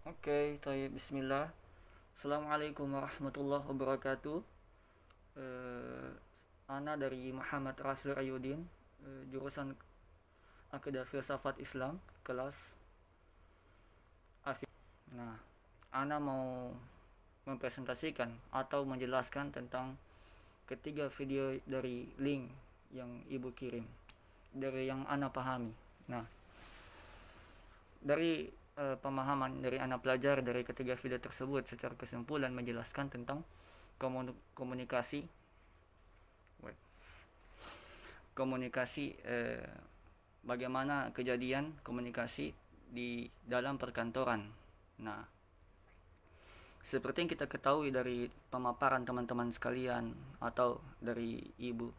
Oke, bismillah. Assalamualaikum warahmatullahi wabarakatuh. Eh, Ana dari Muhammad Rasul Ayudin, jurusan Akidah Filsafat Islam, kelas AFI. Nah, Ana mau mempresentasikan atau menjelaskan tentang ketiga video dari link yang Ibu kirim, dari yang Ana pahami. Nah, dari pemahaman dari anak pelajar dari ketiga video tersebut secara kesimpulan menjelaskan tentang komunikasi komunikasi bagaimana kejadian komunikasi di dalam perkantoran. Nah, seperti yang kita ketahui dari pemaparan teman-teman sekalian atau dari ibu,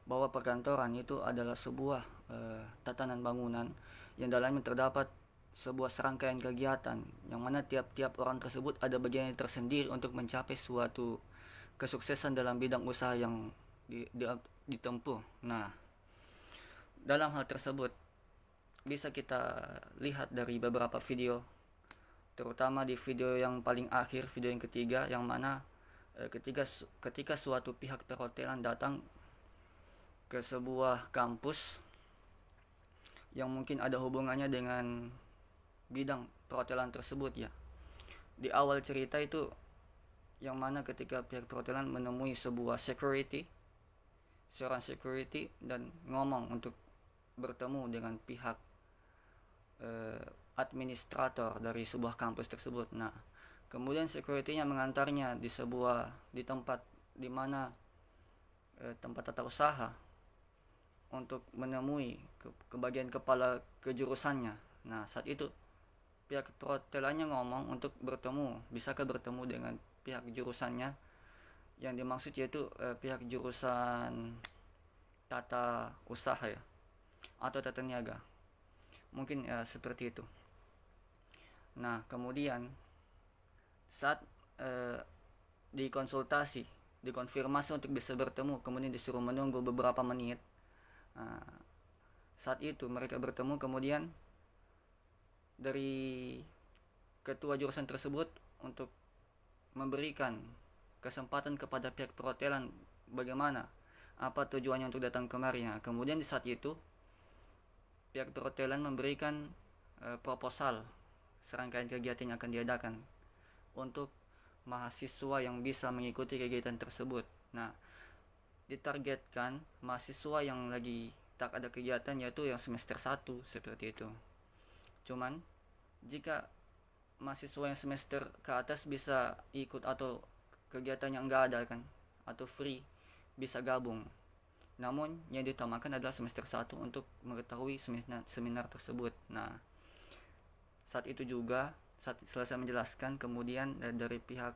bahwa perkantoran itu adalah sebuah tatanan bangunan yang dalamnya terdapat sebuah serangkaian kegiatan yang mana tiap-tiap orang tersebut ada bagiannya tersendiri untuk mencapai suatu kesuksesan dalam bidang usaha yang ditempuh. Nah, dalam hal tersebut bisa kita lihat dari beberapa video, terutama di video yang paling akhir, video yang ketiga, yang mana ketika suatu pihak perhotelan datang ke sebuah kampus yang mungkin ada hubungannya dengan bidang perhotelan tersebut ya. Di awal cerita itu yang mana ketika pihak perhotelan menemui seorang security dan ngomong untuk bertemu dengan pihak administrator dari sebuah kampus tersebut. Nah, kemudian security-nya mengantarnya di tempat di mana tempat tata usaha untuk menemui ke bagian kepala kejurusannya. Nah, saat itu pihak perhotelannya ngomong untuk bisakah bertemu dengan pihak jurusannya, yang dimaksud yaitu pihak jurusan tata usaha ya, atau tata niaga. Mungkin seperti itu. Nah, kemudian saat dikonsultasi, dikonfirmasi untuk bisa bertemu, kemudian disuruh menunggu beberapa menit. Nah, saat itu mereka bertemu, kemudian dari ketua jurusan tersebut untuk memberikan kesempatan kepada pihak perhotelan bagaimana, apa tujuannya untuk datang kemari. Nah, kemudian di saat itu pihak perhotelan memberikan proposal serangkaian kegiatan yang akan diadakan untuk mahasiswa yang bisa mengikuti kegiatan tersebut. Nah, ditargetkan mahasiswa yang lagi tak ada kegiatan yaitu yang semester 1 seperti itu. Cuman jika mahasiswa yang semester ke atas bisa ikut atau kegiatan yang enggak ada kan, atau free, bisa gabung. Namun yang diutamakan adalah semester 1 untuk mengetahui seminar tersebut. Nah, saat itu juga saat selesai menjelaskan, kemudian dari pihak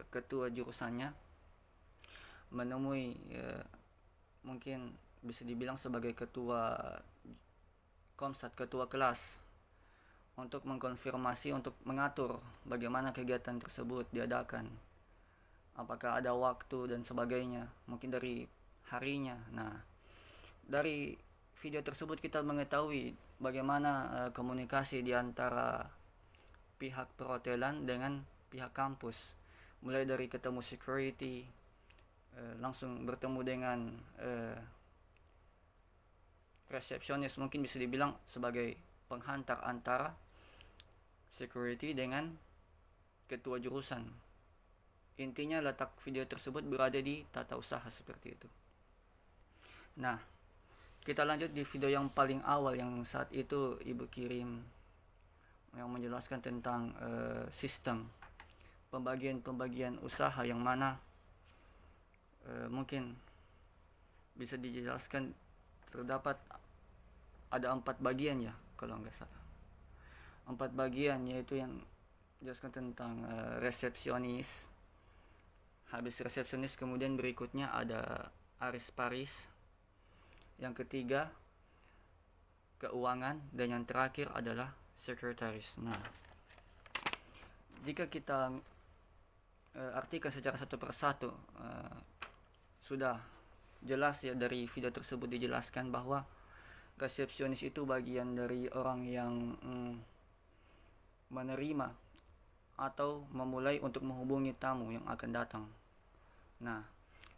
ketua jurusannya menemui mungkin bisa dibilang sebagai ketua komsat, ketua kelas, untuk mengkonfirmasi, untuk mengatur bagaimana kegiatan tersebut diadakan, apakah ada waktu dan sebagainya, mungkin dari harinya. Nah, dari video tersebut kita mengetahui bagaimana komunikasi di antara pihak perhotelan dengan pihak kampus, mulai dari ketemu security, langsung bertemu dengan resepsionis, mungkin bisa dibilang sebagai penghantar antara security dengan ketua jurusan. Intinya letak video tersebut berada di tata usaha seperti itu. Nah, kita lanjut di video yang paling awal yang saat itu ibu kirim, yang menjelaskan tentang sistem pembagian usaha, yang mana mungkin bisa dijelaskan terdapat ada 4 bagian ya kalau nggak salah. 4 bagian, yaitu yang jelaskan tentang resepsionis. Habis resepsionis kemudian berikutnya ada aris paris, yang ketiga keuangan, dan yang terakhir adalah sekretaris. Nah, jika kita artikan secara satu persatu, sudah jelas ya dari video tersebut dijelaskan bahwa resepsionis itu bagian dari orang yang menerima atau memulai untuk menghubungi tamu yang akan datang. Nah,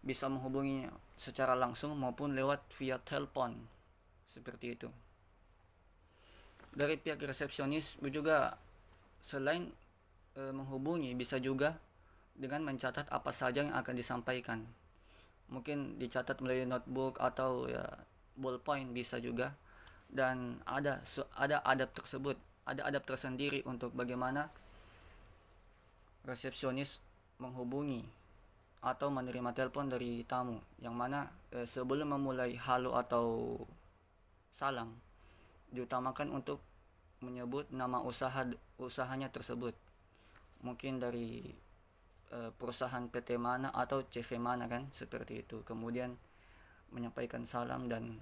bisa menghubunginya secara langsung maupun lewat via telepon, seperti itu. Dari pihak resepsionis juga selain menghubungi, bisa juga dengan mencatat apa saja yang akan disampaikan. Mungkin dicatat melalui notebook atau ya ballpoint bisa juga. Dan ada adab tersendiri untuk bagaimana resepsionis menghubungi atau menerima telepon dari tamu, yang mana sebelum memulai halo atau salam diutamakan untuk menyebut nama usahanya tersebut, mungkin dari perusahaan PT mana atau CV mana kan, seperti itu. Kemudian menyampaikan salam dan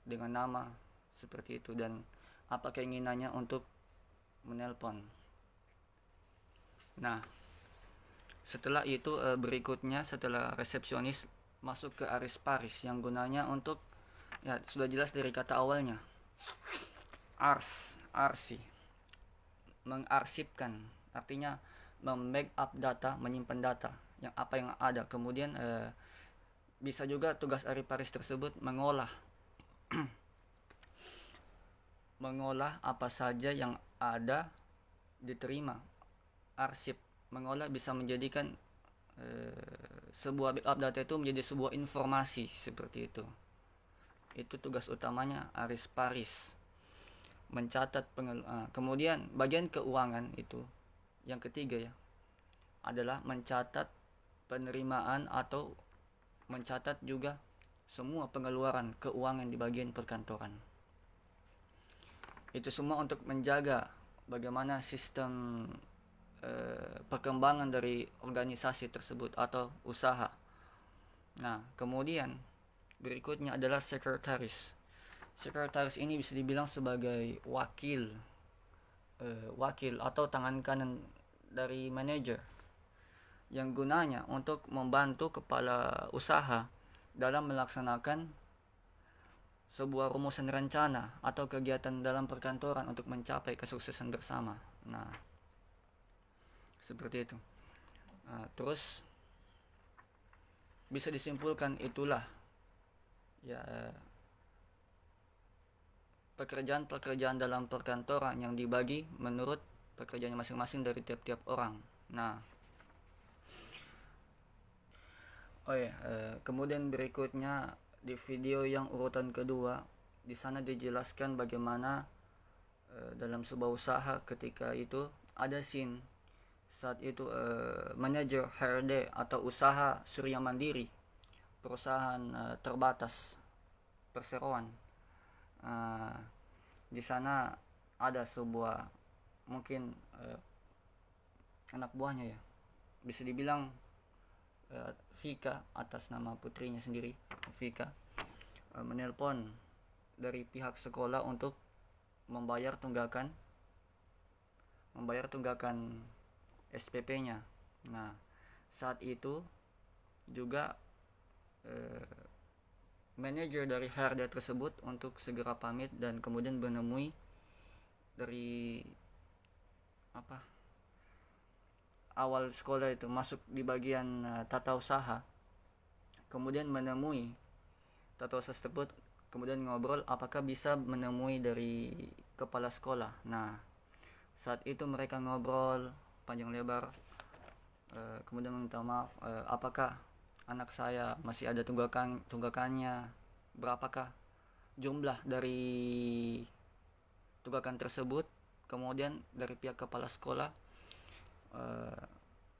dengan nama seperti itu, dan apa keinginannya untuk menelpon. Nah, setelah itu berikutnya setelah resepsionis masuk ke aris paris, yang gunanya untuk, ya sudah jelas dari kata awalnya, arsi, mengarsipkan, artinya membackup data, menyimpan data yang apa yang ada. Kemudian bisa juga tugas aris paris tersebut mengolah apa saja yang ada diterima. Arsip mengolah bisa menjadikan sebuah backup data itu menjadi sebuah informasi, seperti itu. Itu tugas utamanya aris paris, mencatat kemudian bagian keuangan itu yang ketiga ya, adalah mencatat penerimaan atau mencatat juga semua pengeluaran keuangan di bagian perkantoran. Itu semua untuk menjaga bagaimana sistem perkembangan dari organisasi tersebut atau usaha. Nah, kemudian berikutnya adalah sekretaris. Sekretaris ini bisa dibilang sebagai wakil atau tangan kanan dari manajer, yang gunanya untuk membantu kepala usaha dalam melaksanakan sebuah rumusan rencana atau kegiatan dalam perkantoran untuk mencapai kesuksesan bersama. Nah, seperti itu. Terus bisa disimpulkan itulah ya pekerjaan pekerjaan dalam perkantoran yang dibagi menurut pekerjaannya masing-masing dari tiap-tiap orang. Nah, kemudian berikutnya di video yang urutan kedua, di sana dijelaskan bagaimana dalam sebuah usaha ketika itu ada scene saat itu manajer HRD atau usaha Surya Mandiri, perusahaan terbatas perseroan. Di sana ada sebuah mungkin anak buahnya ya, bisa dibilang Vika atas nama putrinya sendiri, Vika, menelpon dari pihak sekolah untuk membayar tunggakan SPP-nya. Nah, saat itu juga manajer dari HRD tersebut untuk segera pamit dan kemudian menemui dari awal sekolah itu, masuk di bagian tata usaha, kemudian menemui tata usaha tersebut, kemudian ngobrol apakah bisa menemui dari kepala sekolah. Nah, saat itu mereka ngobrol panjang lebar, kemudian minta maaf, apakah anak saya masih ada tunggakannya, berapakah jumlah dari tunggakan tersebut. Kemudian dari pihak kepala sekolah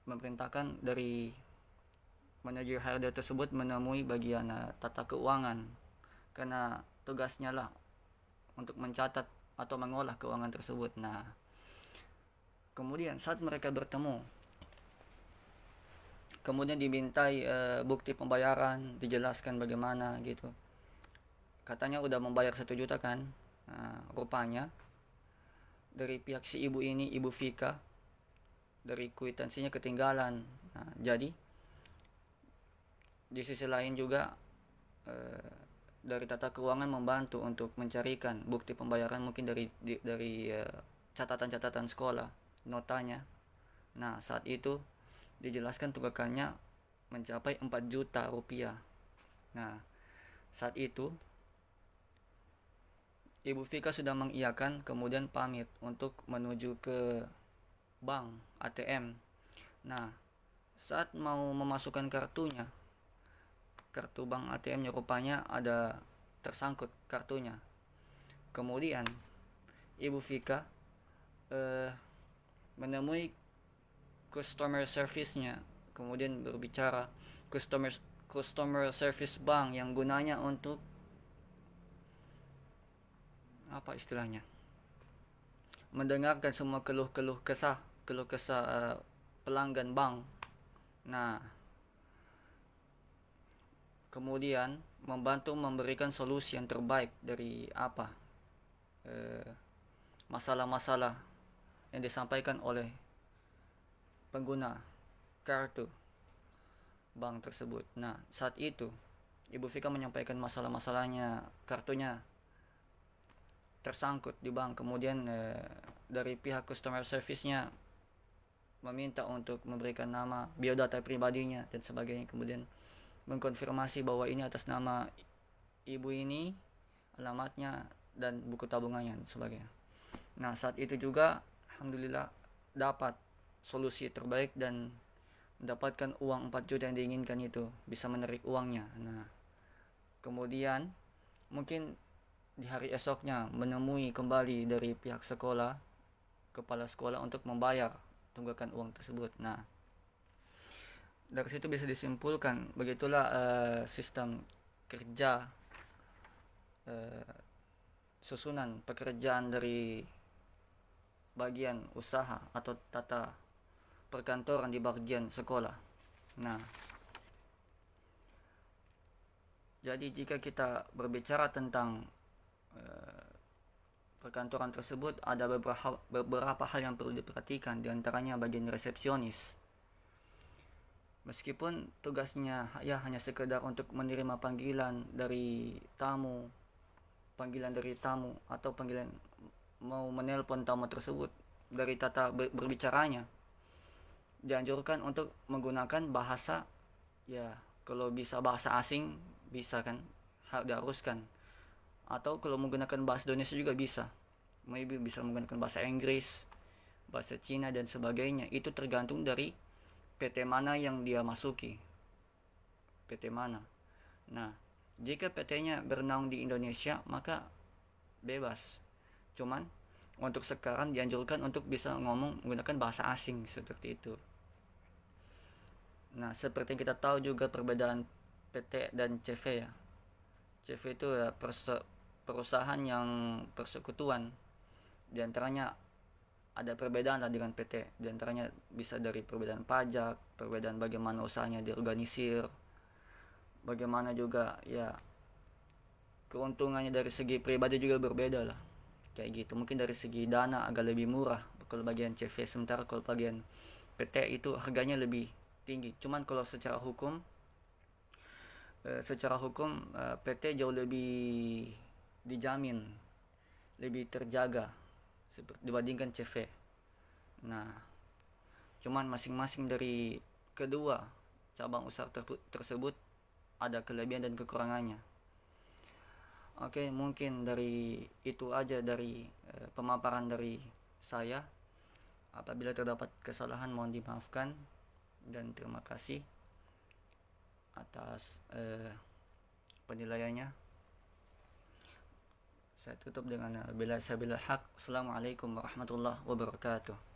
memerintahkan dari manajer HRD tersebut menemui bagian tata keuangan, karena tugasnya lah untuk mencatat atau mengolah keuangan tersebut. Nah, kemudian saat mereka bertemu, kemudian dimintai bukti pembayaran, dijelaskan bagaimana gitu. Katanya udah membayar 1 juta kan. Nah, rupanya dari pihak si ibu ini, Ibu Vika, dari kwitansinya ketinggalan. Nah, jadi di sisi lain juga dari tata keuangan membantu untuk mencarikan bukti pembayaran, mungkin dari catatan-catatan sekolah. notanya. Nah, saat itu dijelaskan tunggakannya mencapai 4 juta rupiah. Nah, saat itu Ibu Vika sudah mengiyakan, kemudian pamit untuk menuju ke bank ATM. Nah, saat mau memasukkan kartu bank ATM-nya rupanya ada tersangkut kartunya. Kemudian Ibu Vika menemui customer service-nya, kemudian berbicara customer service bank yang gunanya untuk apa istilahnya, mendengarkan semua keluh kesah pelanggan bank. Nah, kemudian membantu memberikan solusi yang terbaik dari masalah-masalah yang disampaikan oleh pengguna kartu bank tersebut. Nah, saat itu Ibu Vika menyampaikan masalah-masalahnya, kartunya tersangkut di bank. Kemudian dari pihak customer service-nya meminta untuk memberikan nama, biodata pribadinya dan sebagainya. Kemudian mengkonfirmasi bahwa ini atas nama ibu ini, alamatnya dan buku tabungannya dan sebagainya. Nah, saat itu juga alhamdulillah dapat solusi terbaik dan mendapatkan uang 4 juta yang diinginkan itu, bisa menarik uangnya. Nah, kemudian mungkin di hari esoknya menemui kembali dari pihak sekolah, kepala sekolah, untuk membayar tunggakan uang tersebut. Nah, dari situ bisa disimpulkan begitulah sistem kerja, susunan pekerjaan dari bagian usaha atau tata perkantoran di bagian sekolah. Nah, jadi jika kita berbicara tentang perkantoran tersebut, ada beberapa hal yang perlu diperhatikan, diantaranya bagian resepsionis. Meskipun tugasnya ya hanya sekedar untuk menerima panggilan dari tamu atau panggilan mau menelpon tamu tersebut, dari tata berbicaranya dianjurkan untuk menggunakan bahasa, ya kalau bisa bahasa asing bisa kan, diharuskan, atau kalau menggunakan bahasa Indonesia juga bisa, maybe bisa menggunakan bahasa Inggris, bahasa Cina dan sebagainya. Itu tergantung dari PT mana yang dia masuki, PT mana. Nah, jika PT-nya bernaung di Indonesia maka bebas, cuman untuk sekarang dianjurkan untuk bisa ngomong menggunakan bahasa asing seperti itu. Nah, seperti kita tahu juga perbedaan PT dan CV ya. CV itu ya perusahaan yang persekutuan. Di antaranya ada perbedaan lah dengan PT. Di antaranya bisa dari perbedaan pajak, perbedaan bagaimana usahanya diorganisir, bagaimana juga ya keuntungannya dari segi pribadi juga berbeda lah. Kayak gitu. Mungkin dari segi dana agak lebih murah kalau bagian CV, sementara kalau bagian PT itu harganya lebih tinggi. Cuman kalau secara hukum PT jauh lebih dijamin, lebih terjaga dibandingkan CV. Nah, cuman masing-masing dari kedua cabang usaha tersebut ada kelebihan dan kekurangannya. Oke, mungkin dari itu aja dari pemaparan dari saya. Apabila terdapat kesalahan mohon dimaafkan, dan terima kasih atas penilaiannya. Saya tutup dengan bila sabil haq. Assalamualaikum warahmatullahi wabarakatuh.